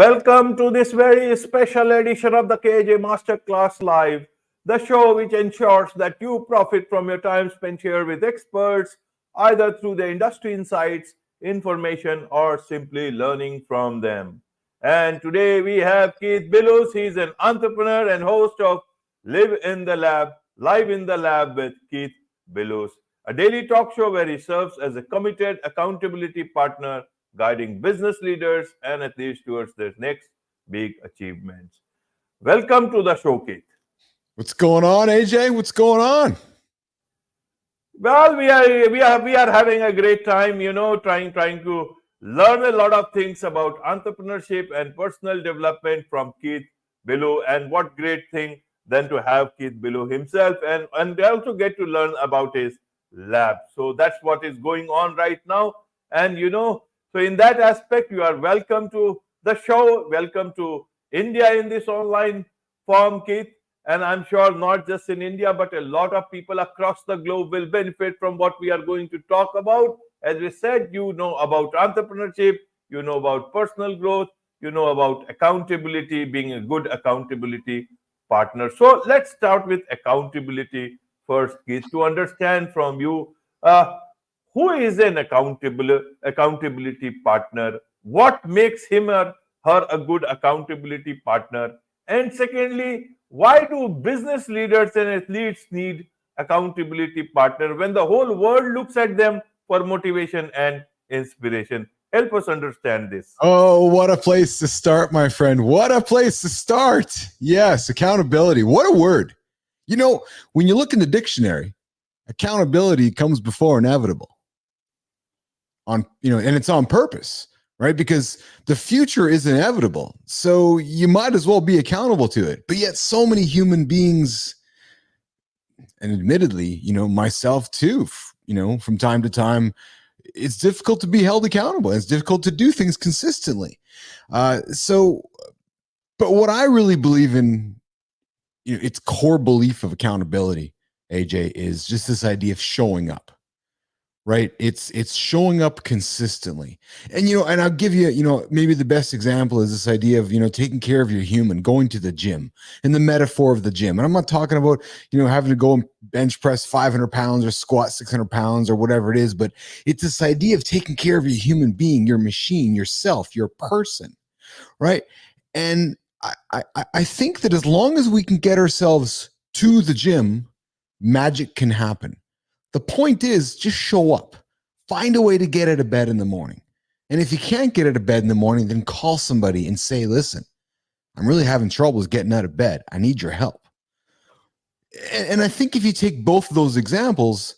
Welcome to this very special edition of the KAJ Masterclass Live, the show which ensures that you profit from your time spent here with experts, either through the industry insights, information, or simply learning from them. And today we have Keith Bilous. He's an entrepreneur and host of Live in the Lab with Keith Bilous, a daily talk show where he serves as a committed accountability partner guiding business leaders and athletes towards their next big achievements. Welcome to the show, Keith. What's going on, AJ? What's going on? Well, we are having a great time, trying to learn a lot of things about entrepreneurship and personal development from Keith Bilous. And what great thing than to have Keith Bilous himself and also get to learn about his lab. So that's what is going on right now. And so in that aspect, you are welcome to the show. Welcome to India in this online form, Keith. And I'm sure not just in India, but a lot of people across the globe will benefit from what we are going to talk about. As we said, you know about entrepreneurship, you know about personal growth, you know about accountability, being a good accountability partner. So let's start with accountability first, Keith, to understand from you. Who is an accountability partner? What makes him or her a good accountability partner? And secondly, why do business leaders and athletes need accountability partner when the whole world looks at them for motivation and inspiration? Help us understand this. Oh, what a place to start, my friend. What a place to start. Yes, accountability. What a word. When you look in the dictionary, accountability comes before inevitable. And it's on purpose, right? Because the future is inevitable. So you might as well be accountable to it. But yet so many human beings, and admittedly, myself too, from time to time, it's difficult to be held accountable. It's difficult to do things consistently. But what I really believe in, its core belief of accountability, AJ, is just this idea of showing up. Right. It's showing up consistently. And, and I'll give you, maybe the best example is this idea of, taking care of your human, going to the gym, and the metaphor of the gym. And I'm not talking about, having to go and bench press 500 pounds or squat 600 pounds or whatever it is. But it's this idea of taking care of your human being, your machine, yourself, your person. Right. And I think that as long as we can get ourselves to the gym, magic can happen. The point is just show up, find a way to get out of bed in the morning. And if you can't get out of bed in the morning, then call somebody and say, listen, I'm really having troubles getting out of bed. I need your help. And I think if you take both of those examples,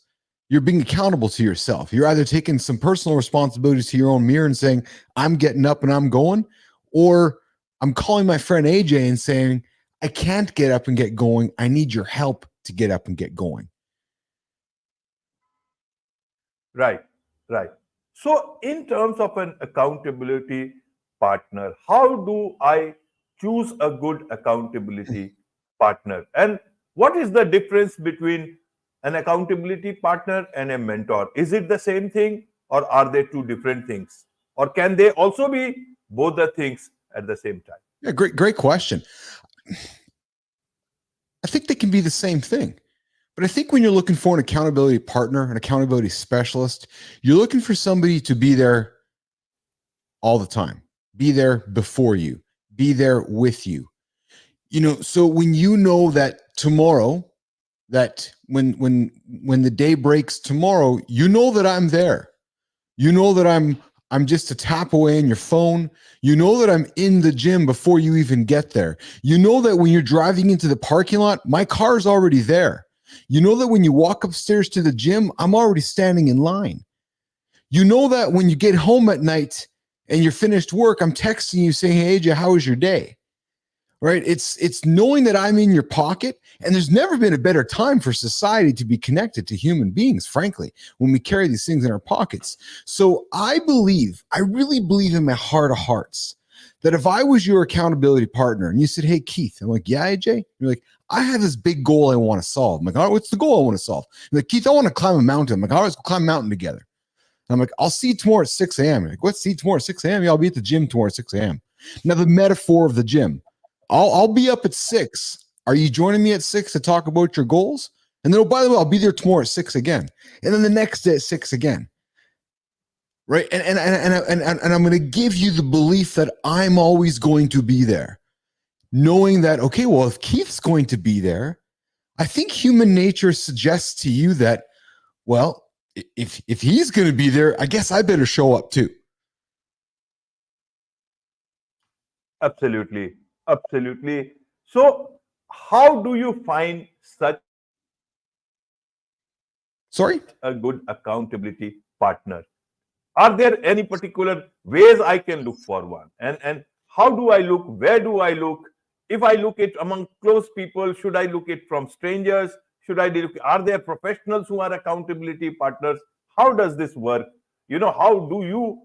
you're being accountable to yourself. You're either taking some personal responsibilities to your own mirror and saying, I'm getting up and I'm going, or I'm calling my friend AJ and saying, I can't get up and get going. I need your help to get up and get going. Right. So in terms of an accountability partner, how do I choose a good accountability partner? And what is the difference between an accountability partner and a mentor? Is it the same thing, or are they two different things? Or can they also be both the things at the same time? Yeah, great question. I think they can be the same thing. But I think when you're looking for an accountability partner, an accountability specialist, you're looking for somebody to be there all the time, be there before you, be there with you. So when that tomorrow, that when the day breaks tomorrow, that I'm there. That I'm just a tap away on your phone. That I'm in the gym before you even get there. That when you're driving into the parking lot, my car's already there. That when you walk upstairs to the gym, I'm already standing in line. That when you get home at night and you're finished work, I'm texting you saying, hey, AJ, how was your day? Right? It's knowing that I'm in your pocket. And there's never been a better time for society to be connected to human beings, frankly, when we carry these things in our pockets. So I really believe in my heart of hearts that if I was your accountability partner and you said, hey, Keith, I'm like, yeah, AJ? You're like, I have this big goal I want to solve. I'm like, all right, what's the goal I want to solve? You're like, Keith, I want to climb a mountain. I'm like, all right, let's go climb a mountain together. And I'm like, I'll see you tomorrow at 6 a.m. You're like, what? See you tomorrow at 6 a.m.? Yeah, I'll be at the gym tomorrow at 6 a.m. Now, the metaphor of the gym, I'll be up at 6. Are you joining me at 6 to talk about your goals? And then, oh, by the way, I'll be there tomorrow at 6 again. And then the next day at 6 again. Right. And I'm going to give you the belief that I'm always going to be there. Knowing that, okay, well, if Keith's going to be there, I think human nature suggests to you that, well, if he's going to be there, I guess I better show up too. Absolutely. Absolutely. So, how do you find such Sorry? a good accountability partner? Are there any particular ways I can look for one? And how do I look? Where do I look? If I look it among close people, should I look it from strangers? Should I look? Are there professionals who are accountability partners? How does this work? How do you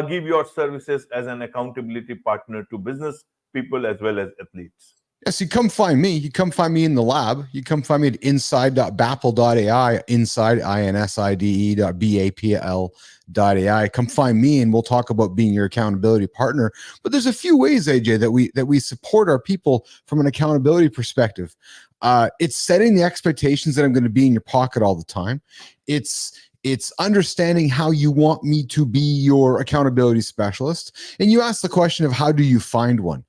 give your services as an accountability partner to business people as well as athletes? Yes, you come find me. You come find me in the lab. You come find me at inside.bapl.ai, inside, inside.bapl.ai. Come find me and we'll talk about being your accountability partner. But there's a few ways, AJ, that we support our people from an accountability perspective. It's setting the expectations that I'm going to be in your pocket all the time. It's understanding how you want me to be your accountability specialist. And you asked the question of how do you find one?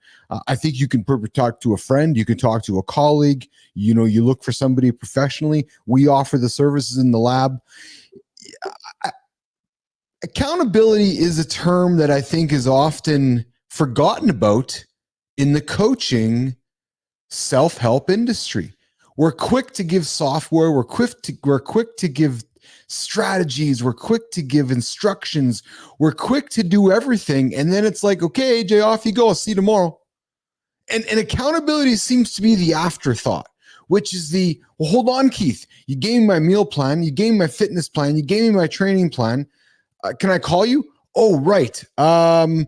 I think you can talk to a friend. You can talk to a colleague. You look for somebody professionally. We offer the services in the lab. Accountability is a term that I think is often forgotten about in the coaching self-help industry. We're quick to give software. We're quick to give strategies. We're quick to give instructions. We're quick to do everything. And then it's like, okay, AJ, off you go. I'll see you tomorrow. And accountability seems to be the afterthought, which is well, hold on, Keith. You gave me my meal plan. You gave me my fitness plan. You gave me my training plan. Can I call you? Oh, right. No,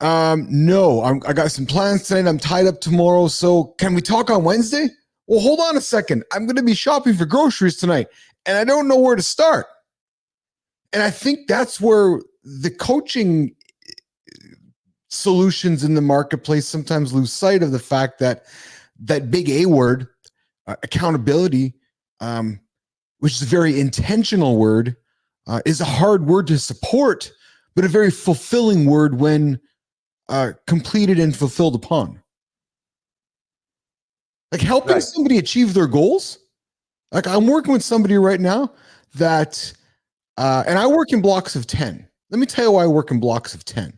I got some plans tonight. I'm tied up tomorrow. So can we talk on Wednesday? Well, hold on a second. I'm going to be shopping for groceries tonight and I don't know where to start. And I think that's where the coaching solutions in the marketplace sometimes lose sight of the fact that that big A word, accountability, which is a very intentional word, is a hard word to support, but a very fulfilling word when completed and fulfilled upon. Like helping somebody achieve their goals. Like I'm working with somebody right now that, and I work in blocks of 10. Let me tell you why I work in blocks of 10.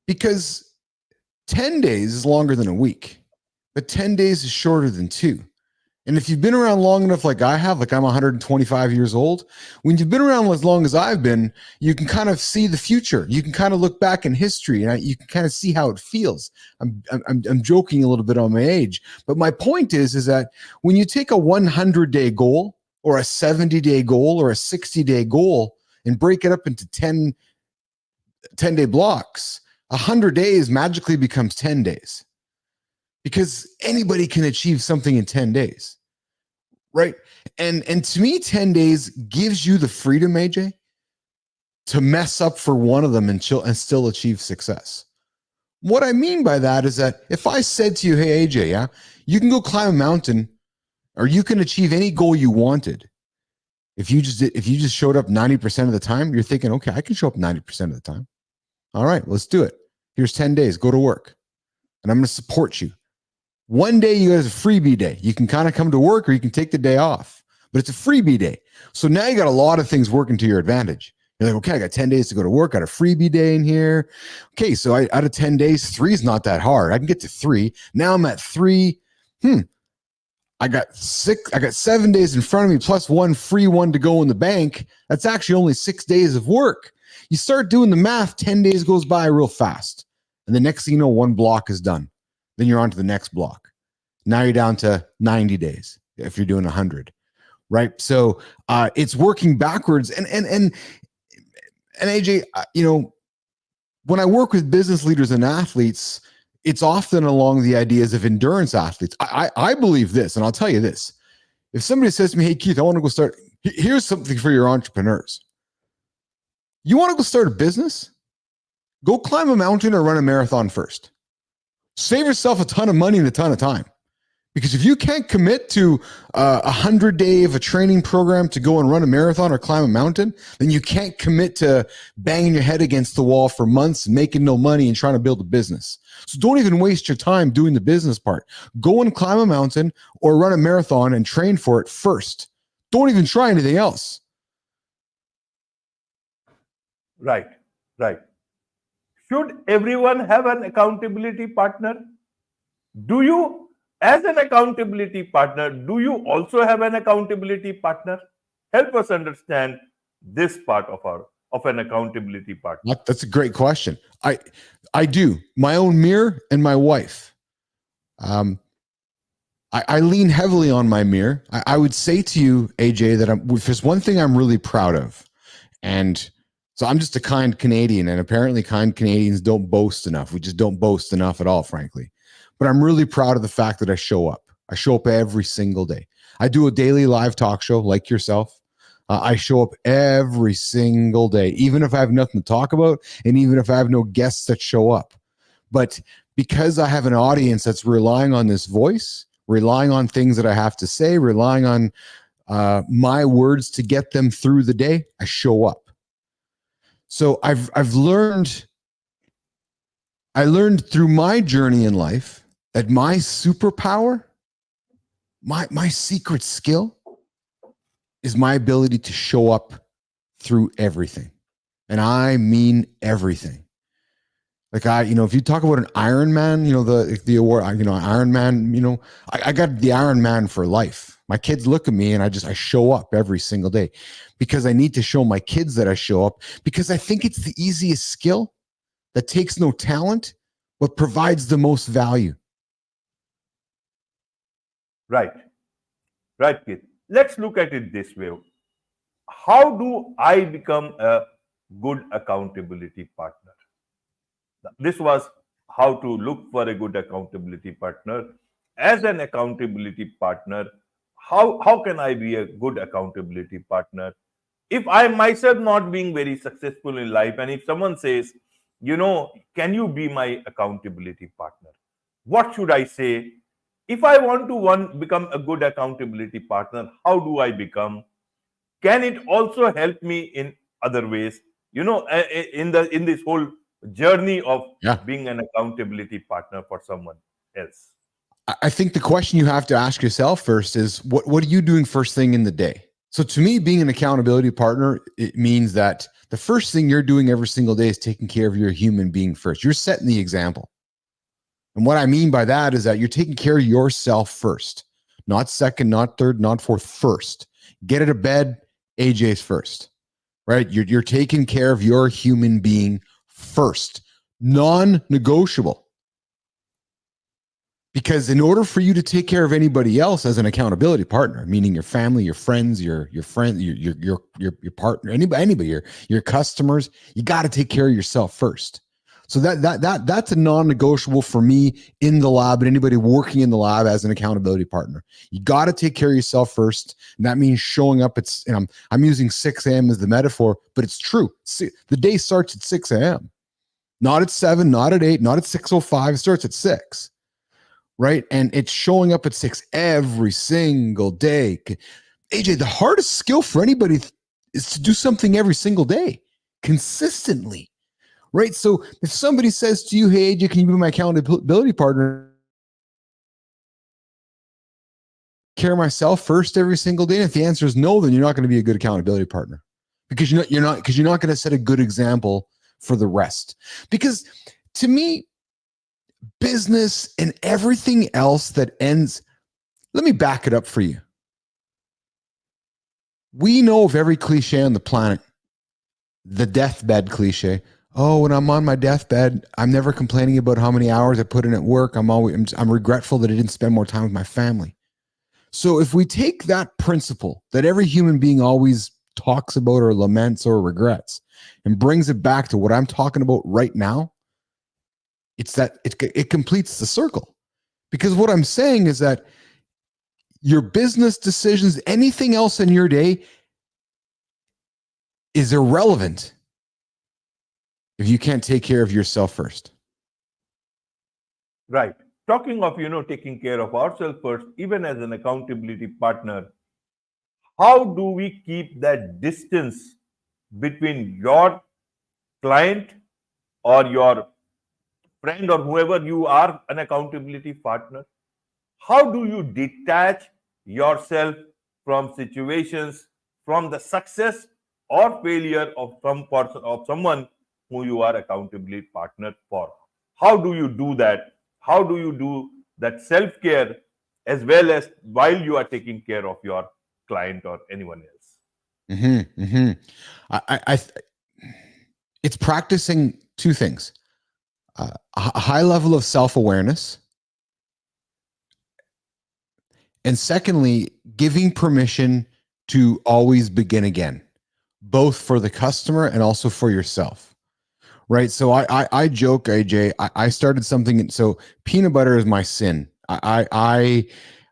Because 10 days is longer than a week, but 10 days is shorter than 2. And if you've been around long enough like I have, like I'm 125 years old, when you've been around as long as I've been, you can kind of see the future. You can kind of look back in history and you can kind of see how it feels. I'm joking a little bit on my age, but my point is that when you take a 100-day goal or a 70-day goal or a 60-day goal and break it up into 10-day blocks, 100 days magically becomes 10 days because anybody can achieve something in 10 days, right? And to me, 10 days gives you the freedom, AJ, to mess up for one of them and still achieve success. What I mean by that is that if I said to you, hey, AJ, yeah, you can go climb a mountain or you can achieve any goal you wanted. If you just showed up 90% of the time, you're thinking, okay, I can show up 90% of the time. All right, let's do it. Here's 10 days, go to work. And I'm going to support you. One day you guys a freebie day. You can kind of come to work or you can take the day off, but it's a freebie day. So now you got a lot of things working to your advantage. You're like, okay, I got 10 days to go to work. Got a freebie day in here. Okay, so out of 10 days, 3 is not that hard. I can get to 3. Now I'm at 3. I got 7 days in front of me plus 1 free one to go in the bank. That's actually only 6 days of work. You start doing the math, 10 days goes by real fast. And the next thing you know, 1 block is done. Then you're on to the next block. Now you're down to 90 days if you're doing 100, right? So it's working backwards. And AJ, when I work with business leaders and athletes, it's often along the ideas of endurance athletes. I believe this, and I'll tell you this. If somebody says to me, hey, Keith, I want to go start, here's something for your entrepreneurs. You want to go start a business? Go climb a mountain or run a marathon first. Save yourself a ton of money and a ton of time. Because if you can't commit to 100-day of a training program to go and run a marathon or climb a mountain, then you can't commit to banging your head against the wall for months and making no money and trying to build a business. So don't even waste your time doing the business part. Go and climb a mountain or run a marathon and train for it first. Don't even try anything else. Right, right. Should everyone have an accountability partner? Do you, as an accountability partner, do you also have an accountability partner? Help us understand this part of an accountability partner. That's a great question. I do. My own mirror and my wife. I lean heavily on my mirror. I would say to you, AJ, that if there's one thing I'm really proud of, and so I'm just a kind Canadian, and apparently kind Canadians don't boast enough. We just don't boast enough at all, frankly. But I'm really proud of the fact that I show up. I show up every single day. I do a daily live talk show like yourself. I show up every single day, even if I have nothing to talk about, and even if I have no guests that show up. But because I have an audience that's relying on this voice, relying on things that I have to say, relying on my words to get them through the day, I show up. So I've learned through my journey in life that my superpower, my secret skill is my ability to show up through everything. And I mean everything. Like if you talk about an Iron Man, the award, Iron Man, I got the Iron Man for life. My kids look at me and I show up every single day because I need to show my kids that I show up, because I think it's the easiest skill that takes no talent, but provides the most value. Right, right, Keith. Let's look at it this way. How do I become a good accountability partner? This was how to look for a good accountability partner. As an accountability partner, how can I be a good accountability partner? If I myself not being very successful in life, and if someone says, can you be my accountability partner? What should I say? If I want to become a good accountability partner, how do I become? Can it also help me in other ways? In this whole journey of being an accountability partner for someone else. I think the question you have to ask yourself first is, what are you doing first thing in the day? So to me, being an accountability partner, it means that the first thing you're doing every single day is taking care of your human being first. You're setting the example. And what I mean by that is that you're taking care of yourself first, not second, not third, not fourth, first. Get out of bed, AJ's first, right? You're taking care of your human being first, non-negotiable. Because in order for you to take care of anybody else as an accountability partner, meaning your family, your friends, your partner, anybody, your customers, you got to take care of yourself first. So that's a non-negotiable for me in the lab and anybody working in the lab as an accountability partner. You got to take care of yourself first, and that means showing up. I'm using 6 a.m. as the metaphor, but it's true. The day starts at 6 a.m. Not at 7, not at 8, not at 6:05. It starts at 6. Right? And it's showing up at 6 every single day. AJ, the hardest skill for anybody is to do something every single day, consistently. Right? So if somebody says to you, hey, AJ, can you be my accountability partner? Care myself first every single day. And if the answer is no, then you're not going to be a good accountability partner, because you're not going to set a good example for the rest. Because to me, business and everything else that ends, let me back it up for you. We know of every cliche on the planet, the deathbed cliche. Oh, when I'm on my deathbed, I'm never complaining about how many hours I put in at work. I'm regretful that I didn't spend more time with my family. So if we take that principle that every human being always talks about or laments or regrets and brings it back to what I'm talking about right now, it's that it completes the circle. Because what I'm saying is that your business decisions, anything else in your day is irrelevant if you can't take care of yourself first. Right. Talking of, taking care of ourselves first, even as an accountability partner, how do we keep that distance between your client or your friend or whoever you are an accountability partner? How do you detach yourself from situations, from the success or failure of some person, of someone who you are accountability partner for? How do you do that? How do you do that self care as well as while you are taking care of your client or anyone else? Mm-hmm, mm-hmm. I it's practicing two things: a high level of self awareness, and secondly, giving permission to always begin again, both for the customer and also for yourself. Right. So I joke, AJ. I started something. So peanut butter is my sin. I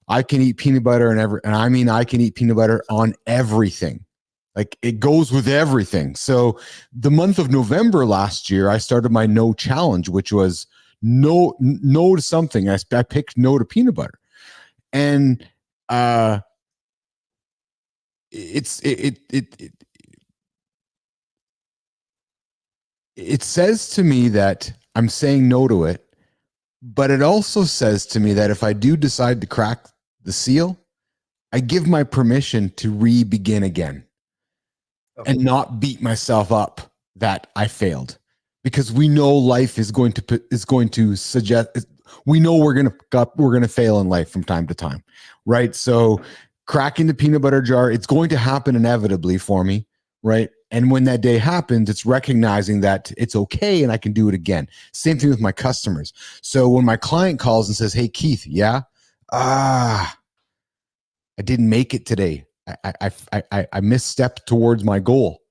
can eat peanut butter and I mean I can eat peanut butter on everything. Like it goes with everything. So the month of November last year, I started my no challenge, which was no to something. I picked no to peanut butter, and it's it says to me that I'm saying no to it, but it also says to me that if I do decide to crack the seal, I give my permission to re-begin again and Okay. not beat myself up that I failed, because we know life is going to suggest, we know we're going to fail in life from time to time, right? So cracking the peanut butter jar, it's going to happen inevitably for me, right? And when that day happens, it's recognizing that it's okay and I can do it again. Same thing with my customers. So when my client calls and says, "Hey Keith, yeah, I didn't make it today. I misstepped towards my goal."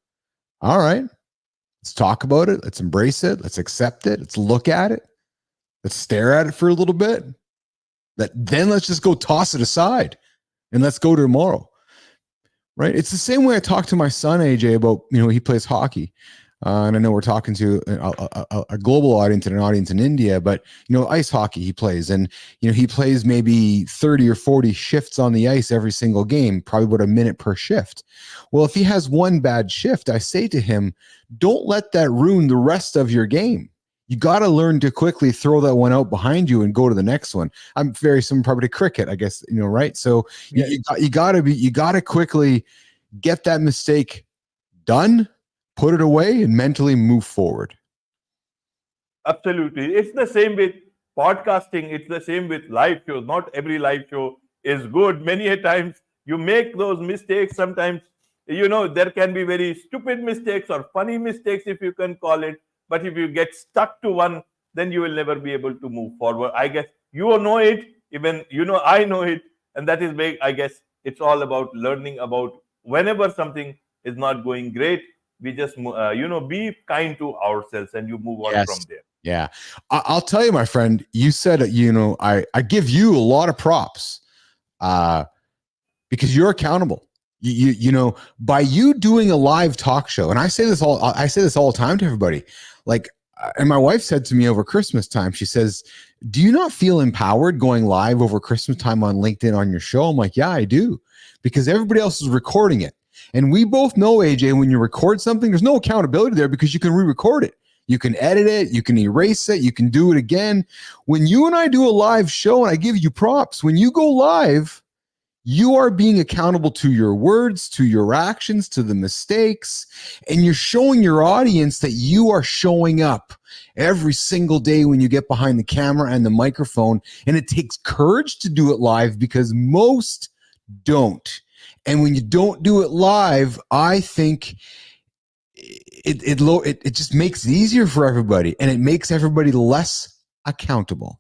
All right, let's talk about it. Let's embrace it. Let's accept it. Let's look at it. Let's stare at it for a little bit. Then let's just go toss it aside and let's go to tomorrow. Right? It's the same way I talk to my son AJ about, he plays hockey. And I know we're talking to a global audience and an audience in India, but ice hockey he plays, and he plays maybe 30 or 40 shifts on the ice every single game, probably about a minute per shift. Well, if he has one bad shift, I say to him, don't let that ruin the rest of your game. You got to learn to quickly throw that one out behind you and go to the next one. I'm very similar probably to cricket, I guess, right? So Yes. you got to quickly get that mistake done, put it away, and mentally move forward. Absolutely. It's the same with podcasting. It's the same with live shows. Not every live show is good. Many a times you make those mistakes. Sometimes, there can be very stupid mistakes or funny mistakes, if you can call it. But if you get stuck to one, then you will never be able to move forward. I guess you know it. Even, I know it. And that is why I guess it's all about learning about whenever something is not going great, we just, be kind to ourselves and you move on Yes. from there. Yeah. I'll tell you, my friend, you said, I give you a lot of props because you're accountable. By you doing a live talk show, and I say this all the time to everybody, like, and my wife said to me over Christmas time, she says, "Do you not feel empowered going live over Christmas time on LinkedIn on your show?" I'm like, "Yeah, I do," because everybody else is recording it. And we both know, AJ, when you record something, there's no accountability there because you can re-record it. You can edit it, you can erase it, you can do it again. When you and I do a live show, and I give you props, when you go live, you are being accountable to your words, to your actions, to the mistakes, and you're showing your audience that you are showing up every single day when you get behind the camera and the microphone. And it takes courage to do it live because most don't. And when you don't do it live, I think it just makes it easier for everybody, and it makes everybody less accountable.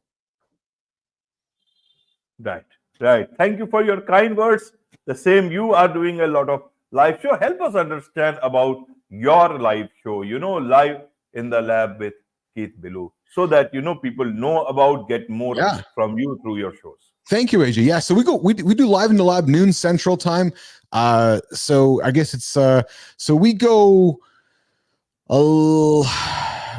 Right, right. Thank you for your kind words. The same, you are doing a lot of live show. Help us understand about your live show, live in the lab with Keith Bilous, so that, people know about, get more Yeah. from you through your shows. Thank you, AJ. Yeah, so we do live in the lab noon Central Time. So I guess it's so we go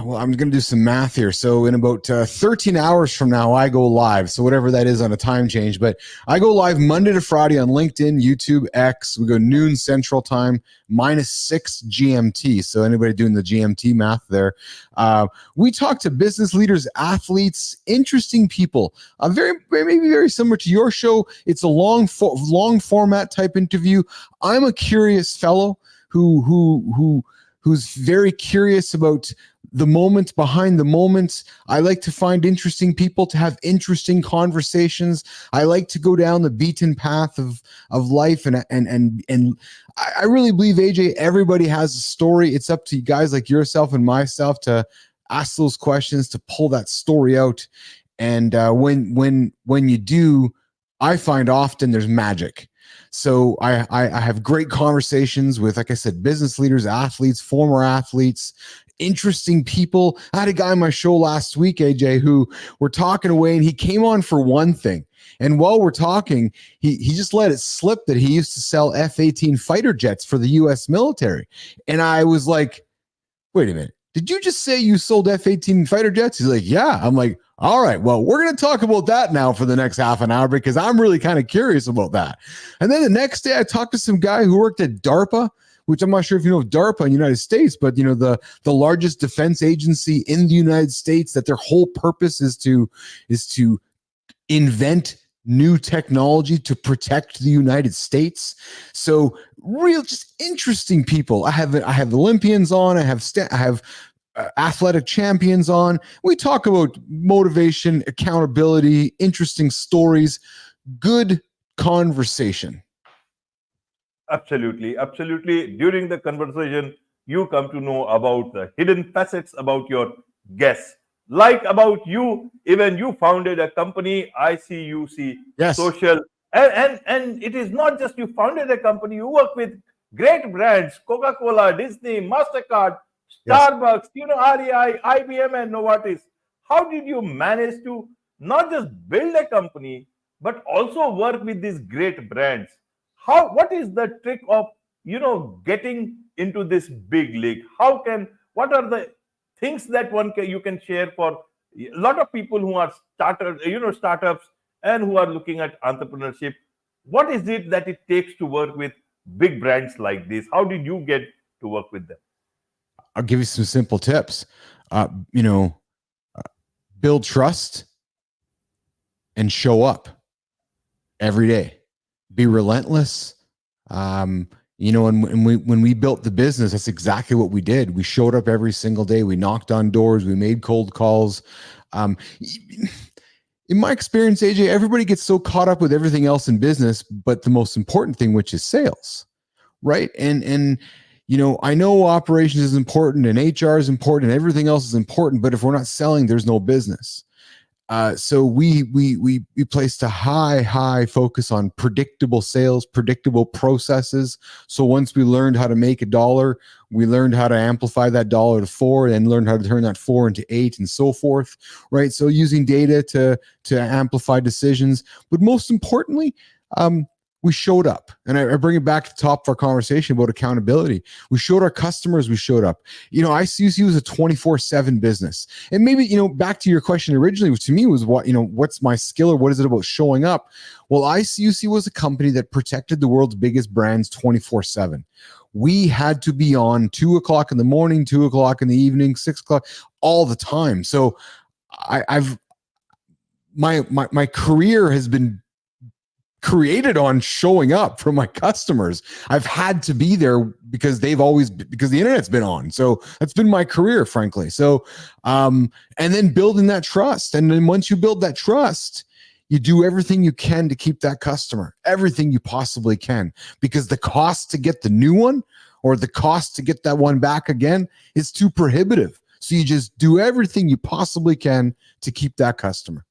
well, I'm going to do some math here. So in about 13 hours from now, I go live. So whatever that is on a time change, but I go live Monday to Friday on LinkedIn, YouTube, X. We go noon Central Time, -6 GMT. So anybody doing the GMT math there, we talk to business leaders, athletes, interesting people. Maybe very similar to your show. It's a long format type interview. I'm a curious fellow who's very curious about the moment behind the moments. I like to find interesting people to have interesting conversations. I like to go down the beaten path of life, and I really believe, AJ, everybody has a story. It's up to guys like yourself and myself to ask those questions, to pull that story out. And when you do, I find often there's magic. So I have great conversations with, like I said, business leaders, athletes, former athletes, interesting people. I had a guy on my show last week, AJ, who we're talking away, and he came on for one thing. And while we're talking, he just let it slip that he used to sell F-18 fighter jets for the U.S. military. And I was like, wait a minute. Did you just say you sold F-18 fighter jets? He's like, yeah. I'm like, all right, well, we're going to talk about that now for the next half an hour because I'm really kind of curious about that. And then the next day I talked to some guy who worked at DARPA, which I'm not sure if you know of DARPA in the United States, but you know, the largest defense agency in the United States, that their whole purpose is to invent new technology to protect the United States. So real, just interesting people. I have Olympians on. I have athletic champions on. We talk about motivation, accountability, interesting stories, good conversation. Absolutely, absolutely. During the conversation, you come to know about the hidden facets about your guests. Like about you, even you founded a company, ICUC Yes. Social, and it is not just you founded a company. You work with great brands: Coca-Cola, Disney, Mastercard, Yes. Starbucks, REI, IBM, and Novartis. How did you manage to not just build a company but also work with these great brands? What is the trick of getting into this big league? What are the things that you can share for a lot of people who are startups, and who are looking at entrepreneurship? What is it that it takes to work with big brands like this? How did you get to work with them? I'll give you some simple tips. Uh, you know, build trust and show up every day. Be relentless. And when we built the business, that's exactly what we did. We showed up every single day. We knocked on doors. We made cold calls. In my experience, AJ, everybody gets so caught up with everything else in business, but the most important thing, which is sales, right? And I know operations is important and HR is important and everything else is important, but if we're not selling, there's no business. So we placed a high focus on predictable sales, predictable processes. So once we learned how to make $1, we learned how to amplify that $1 to 4, and learned how to turn that 4 into 8, and so forth. Right. So using data to amplify decisions, but most importantly, we showed up. And I bring it back to the top of our conversation about accountability. We showed our customers, we showed up. ICUC was a 24/7 business. And maybe, back to your question originally, which to me was what's my skill, or what is it about showing up? Well, ICUC was a company that protected the world's biggest brands 24/7. We had to be on 2:00 in the morning, 2:00 in the evening, 6:00, all the time. So my career has been created on showing up for my customers. I've had to be there because because the internet's been on. So that's been my career, frankly. So, and then building that trust. And then once you build that trust, you do everything you can to keep that customer, everything you possibly can, because the cost to get the new one, or the cost to get that one back again, is too prohibitive. So you just do everything you possibly can to keep that customer.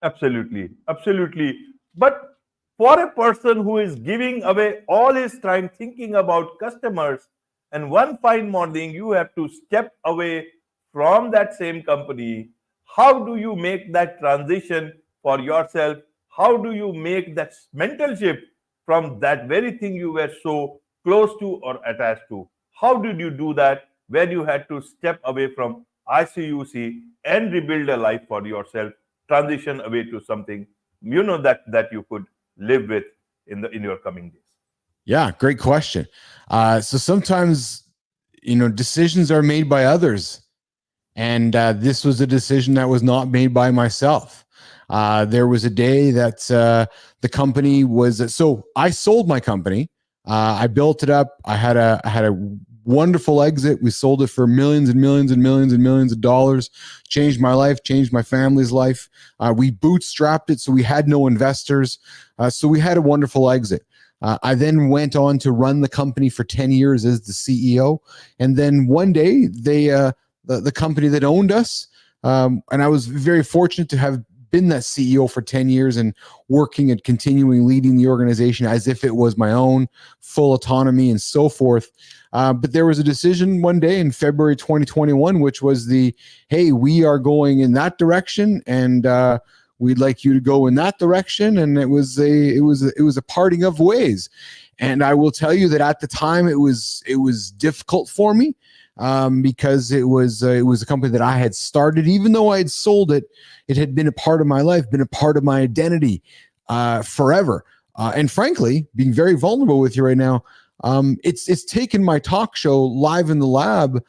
Absolutely, absolutely. But for a person who is giving away all his time thinking about customers, and one fine morning you have to step away from that same company, how do you make that transition for yourself? How do you make that mental shift from that very thing you were so close to or attached to? How did you do that where you had to step away from ICUC and rebuild a life for yourself, transition away to something that you could live with in your coming days? Yeah, great question. So sometimes, decisions are made by others. And this was a decision that was not made by myself. There was a day that the company was, so I sold my company. I built it up. I had a wonderful exit. We sold it for millions and millions and millions and millions of dollars. Changed my life, changed my family's life. We bootstrapped it, so we had no investors. So we had a wonderful exit. I then went on to run the company for 10 years as the CEO. And then one day the company that owned us, and I was very fortunate to have been that CEO for 10 years and working and continuing leading the organization as if it was my own, full autonomy and so forth. But there was a decision one day in February 2021, which was hey, we are going in that direction, and we'd like you to go in that direction. And it was a parting of ways. And I will tell you that at the time it was difficult for me, because it was a company that I had started. Even though I had sold it, it had been a part of my life, been a part of my identity forever. And frankly, being very vulnerable with you right now, it's taken my talk show Live in the Lab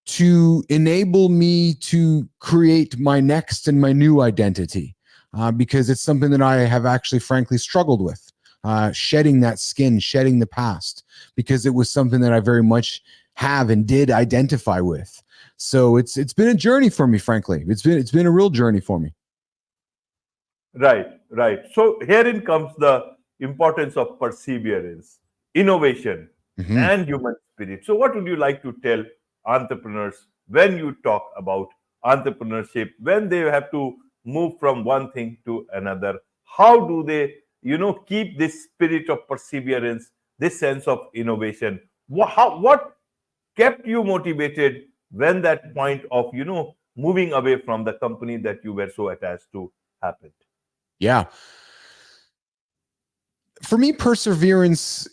to enable me to create my next and my new identity, because it's something that I have actually frankly struggled with, shedding that skin, shedding the past, because it was something that I very much have and did identify with. So it's been a journey for me, frankly. It's been a real journey for me. Right. So herein comes the importance of perseverance, innovation, and human spirit. So what would you like to tell entrepreneurs when you talk about entrepreneurship, when they have to move from one thing to another? How do they, keep this spirit of perseverance, this sense of innovation? What kept you motivated when that point of moving away from the company that you were so attached to happened? Yeah. For me, perseverance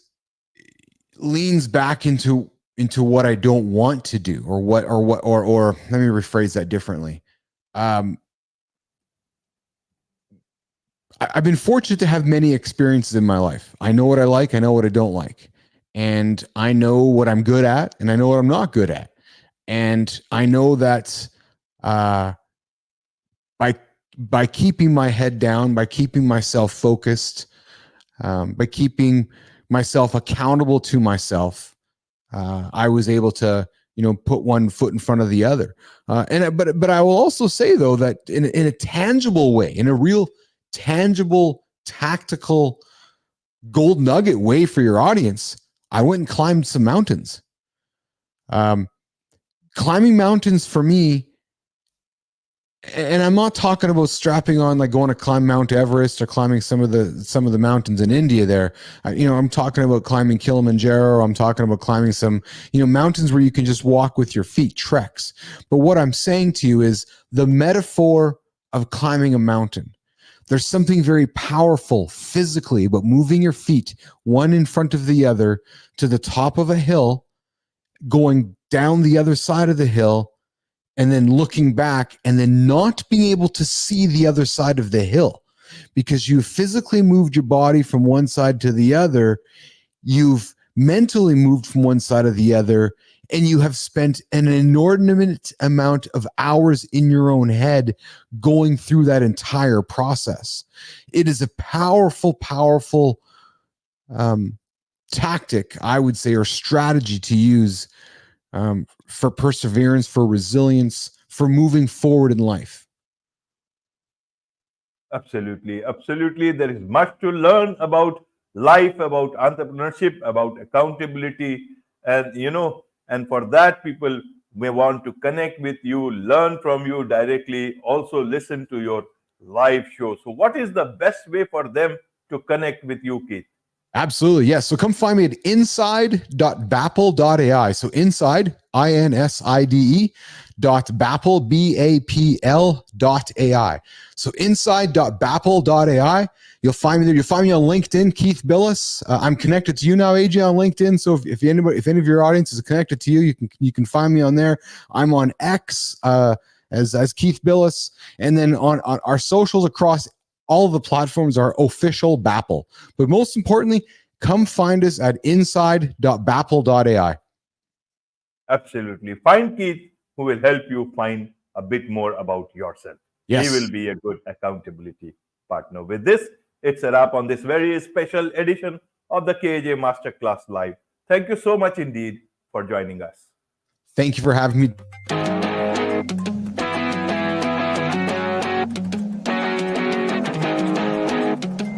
leans back into what I don't want to do, or let me rephrase that differently. I've been fortunate to have many experiences in my life. I know what I like, I know what I don't like, and I know what I'm good at, and I know what I'm not good at. And I know that by keeping my head down, by keeping myself focused, by keeping myself accountable to myself, I was able to, put one foot in front of the other. But I will also say, though, that in a tangible way, in a real tangible, tactical gold nugget way for your audience, I went and climbed some mountains. Climbing mountains for me, and I'm not talking about strapping on, like going to climb Mount Everest or climbing some of the mountains in India there. I'm talking about climbing Kilimanjaro. I'm talking about climbing some, mountains where you can just walk with your feet, treks. But what I'm saying to you is the metaphor of climbing a mountain. There's something very powerful physically about moving your feet one in front of the other to the top of a hill, going down the other side of the hill, and then looking back and then not being able to see the other side of the hill because you physically moved your body from one side to the other. You've mentally moved from one side to the other, and you have spent an inordinate amount of hours in your own head going through that entire process. It is a powerful, powerful tactic, I would say, or strategy to use for perseverance, for resilience, for moving forward in life. Absolutely. There is much to learn about life, about entrepreneurship, about accountability, and for that, people may want to connect with you, learn from you directly, also listen to your live show. So, what is the best way for them to connect with you, Keith? Absolutely. Yes. So come find me at inside.bappel.ai. So inside, INSIDE inside.bappel.ai. So inside.bappel.ai. You'll find me there. You'll find me on LinkedIn, Keith Bilous. I'm connected to you now, AJ, on LinkedIn. So if any of your audience is connected to you, you can find me on there. I'm on X as Keith Bilous, and then on our socials across all of the platforms are official Bappel. But most importantly, come find us at inside.bappel.ai. Absolutely. Find Keith, who will help you find a bit more about yourself. Yes. He will be a good accountability partner. With this, it's a wrap on this very special edition of the KAJ Masterclass Live. Thank you so much indeed for joining us. Thank you for having me.